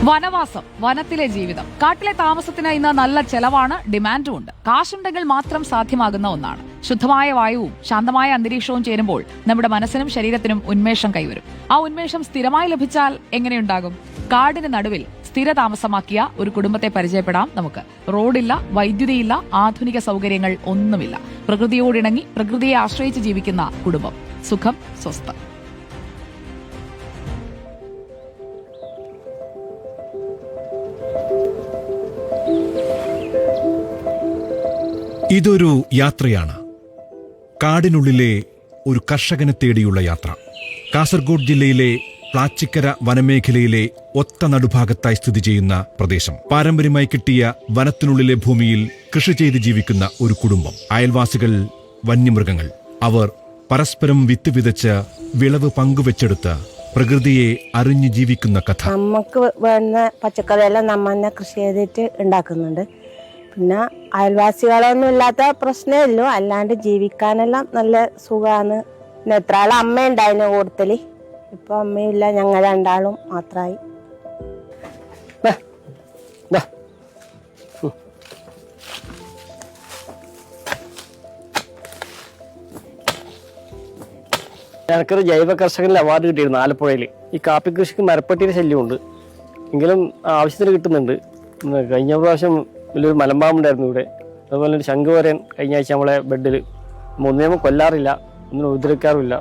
വനവാസം, വനത്തിലെ ജീവിതം. കാട്ടിലെ താമസത്തിന് ഇന്ന് നല്ല ചെലവാണ്, ഡിമാൻഡുമുണ്ട്. കാശുണ്ടെങ്കിൽ മാത്രം സാധ്യമാകുന്ന ഒന്നാണ്. ശുദ്ധമായ വായുവും ശാന്തമായ അന്തരീക്ഷവും ചേരുമ്പോൾ നമ്മുടെ മനസ്സിനും ശരീരത്തിനും ഉന്മേഷം കൈവരും. ആ ഉന്മേഷം സ്ഥിരമായി ലഭിച്ചാൽ എങ്ങനെയുണ്ടാകും? കാടിന് നടുവിൽ സ്ഥിരതാമസമാക്കിയ ഒരു കുടുംബത്തെ പരിചയപ്പെടാം നമുക്ക്. റോഡില്ല, വൈദ്യുതിയില്ല, ആധുനിക സൗകര്യങ്ങൾ ഒന്നുമില്ല. പ്രകൃതിയോടിണങ്ങി പ്രകൃതിയെ ആശ്രയിച്ച് ജീവിക്കുന്ന കുടുംബം. സുഖം, സ്വസ്ഥം. ഇതൊരു യാത്രയാണ്. കാടിനുള്ളിലെ ഒരു കർഷകനെ തേടിയുള്ള യാത്ര. കാസർഗോഡ് ജില്ലയിലെ പ്ലാച്ചിക്കര വനമേഖലയിലെ ഒത്ത നടുഭാഗത്തായി സ്ഥിതി ചെയ്യുന്ന പ്രദേശം. പാരമ്പര്യമായി കിട്ടിയ വനത്തിനുള്ളിലെ ഭൂമിയിൽ കൃഷി ചെയ്ത് ജീവിക്കുന്ന ഒരു കുടുംബം. അയൽവാസികൾ വന്യമൃഗങ്ങൾ. അവർ പരസ്പരം വിത്ത് വിതച്ച് വിളവ് പങ്കുവെച്ചെടുത്ത് പ്രകൃതിയെ അറിഞ്ഞു ജീവിക്കുന്ന കഥ. നമുക്ക് വേണ്ട പച്ചക്കറിയെല്ലാം നമ്മ തന്നെ കൃഷി ചെയ്തിട്ട് ഉണ്ടാക്കുന്നുണ്ട്. പിന്നെ അയൽവാസികളൊന്നും ഇല്ലാത്ത പ്രശ്നമില്ലോ, അല്ലാണ്ട് ജീവിക്കാനെല്ലാം നല്ല സുഖമാണ്. പിന്നെ എത്ര ആൾ അമ്മ ഉണ്ടായിരുന്നു കൂടുതൽ. ഇപ്പൊ അമ്മയില്ല, ഞങ്ങൾ രണ്ടാളും മാത്രമായി. എനിക്കൊരു ജൈവ കർഷകനിൽ അവാർഡ് കിട്ടിയിരുന്നു ആലപ്പുഴയിൽ. ഈ കാപ്പി കൃഷിക്ക് മരപ്പട്ടിയുടെ ശല്യമുണ്ട്, എങ്കിലും ആവശ്യത്തിന് കിട്ടുന്നുണ്ട്. കഴിഞ്ഞ പ്രാവശ്യം വലിയൊരു മലമ്പാമ്പുണ്ടായിരുന്നു ഇവിടെ. അതുപോലെ ഒരു ശംഖുവരൻ കഴിഞ്ഞ ആഴ്ച നമ്മളെ ബെഡിൽ. ഒന്നിനും കൊല്ലാറില്ല, ഒന്നിനും ഉപദ്രവിക്കാറുമില്ല.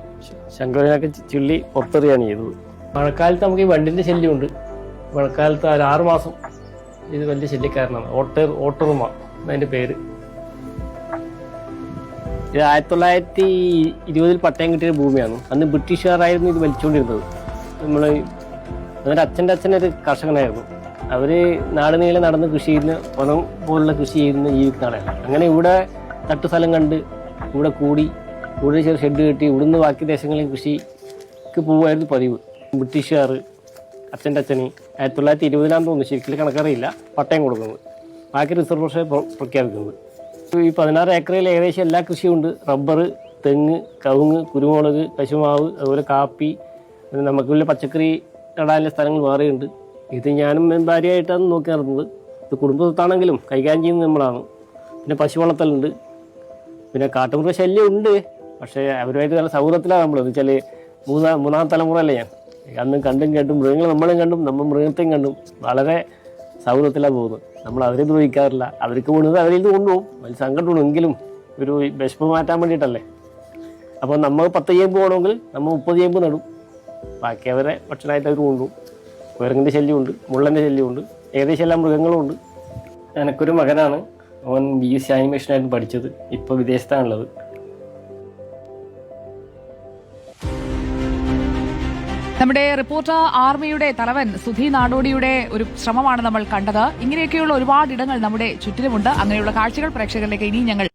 ശംഖുവരനൊക്കെ ചുള്ളി പുറത്തെറിയാണ് ചെയ്തത്. മഴക്കാലത്ത് നമുക്ക് ഈ വണ്ടിൻ്റെ ശല്യമുണ്ട്. മഴക്കാലത്ത് 6 മാസം ഇത് വലിയ ശല്യക്കാരനാണ്. ഓട്ടറുമ അതിൻ്റെ പേര്. ഇത് 1920 പട്ടയം കിട്ടിയ ഭൂമിയാണ്. അന്ന് ബ്രിട്ടീഷുകാരായിരുന്നു ഇത് വലിച്ചുകൊണ്ടിരുന്നത്. നമ്മൾ അവരുടെ അച്ഛൻ്റെ അച്ഛനൊരു കർഷകനായിരുന്നു. അവർ നാട് നീളെ നടന്ന് കൃഷി ചെയ്യുന്ന, വനം പോലുള്ള കൃഷി ചെയ്യുന്ന ജീവിക്കുന്ന ആളാണ്. അങ്ങനെ ഇവിടെ തട്ടു സ്ഥലം കണ്ട് ഇവിടെ ഇവിടെ ചെറിയ ഷെഡ് കെട്ടി ഇവിടുന്ന് ബാക്കി ദേശങ്ങളിൽ കൃഷിക്ക് പോകുമായിരുന്നു പതിവ്. ബ്രിട്ടീഷുകാർ അച്ഛൻ്റെ അച്ഛന് 1920 തോന്നുന്നു, ശരിക്കും കണക്കറിയില്ല, പട്ടയം കൊടുക്കുന്നത്. ബാക്കി റിസർവേഷൻ പ്രഖ്യാപിക്കുന്നത്. ഈ 16 ഏക്കറിൽ ഏകദേശം എല്ലാ കൃഷിയുണ്ട്. റബ്ബർ, തെങ്ങ്, കവുങ്ങ്, കുരുമുളക്, കശുമാവ്, അതുപോലെ കാപ്പി. നമുക്ക് വലിയ പച്ചക്കറി നടാനുള്ള സ്ഥലങ്ങൾ വേറെയുണ്ട്. ഇത് ഞാനും ഭാര്യയായിട്ടാണ് നോക്കി നടന്നത്. ഇത് കുടുംബത്താണെങ്കിലും കൈകാര്യം ചെയ്യുന്നത് നമ്മളാണ്. പിന്നെ പശു വളർത്തലുണ്ട്. പിന്നെ കാട്ടുമൃഗ ശല്യം ഉണ്ട്, പക്ഷേ അവരുമായിട്ട് നല്ല സൗഹൃദത്തിലാണ് നമ്മൾ. എന്ന് വെച്ചാൽ മൂന്നാം തലമുറ അല്ലേ ഞാൻ. അന്നും കണ്ടും കേട്ടും മൃഗങ്ങൾ നമ്മളും കണ്ടും നമ്മൾ മൃഗത്തെയും കണ്ടും വളരെ സൗഹൃദത്തിലാണ് പോകുന്നത്. നമ്മൾ അവരെ ദ്രോഹിക്കാറില്ല. അവർക്ക് വീണത് അവരിൽ നിന്ന് കൊണ്ടുപോകും. വലിയ സങ്കടമുണ്ടെങ്കിലും ഒരു വിഷമം മാറ്റാൻ വേണ്ടിയിട്ടല്ലേ. അപ്പോൾ നമ്മൾ 10 ചേമ്പ് പോകണമെങ്കിൽ നമ്മൾ 30 ചേമ്പ് നടും. ബാക്കി അവരെ ഭക്ഷണമായിട്ട് അവർ കൊണ്ടുപോകും. കുരങ്ങിൻ്റെ ശല്യമുണ്ട്, മുള്ളൻ്റെ ശല്യമുണ്ട്, ഏകദേശം എല്ലാ മൃഗങ്ങളും ഉണ്ട്. എനിക്കൊരു മകനാണ്. അവൻ BSc ആനിമേഷനായിരുന്നു പഠിച്ചത്. ഇപ്പോൾ വിദേശത്താണുള്ളത്. നമ്മുടെ റിപ്പോർട്ടർ ആർമിയുടെ തലവൻ സുധി നാടോടിയുടെ ഒരു ശ്രമമാണ് നമ്മൾ കണ്ടത്. ഇങ്ങനെയൊക്കെയുള്ള ഒരുപാട് ഇടങ്ങൾ നമ്മുടെ ചുറ്റിലുമുണ്ട്. അങ്ങനെയുള്ള കാഴ്ചകൾ പ്രേക്ഷകരിലേക്ക് ഇനി ഞങ്ങൾ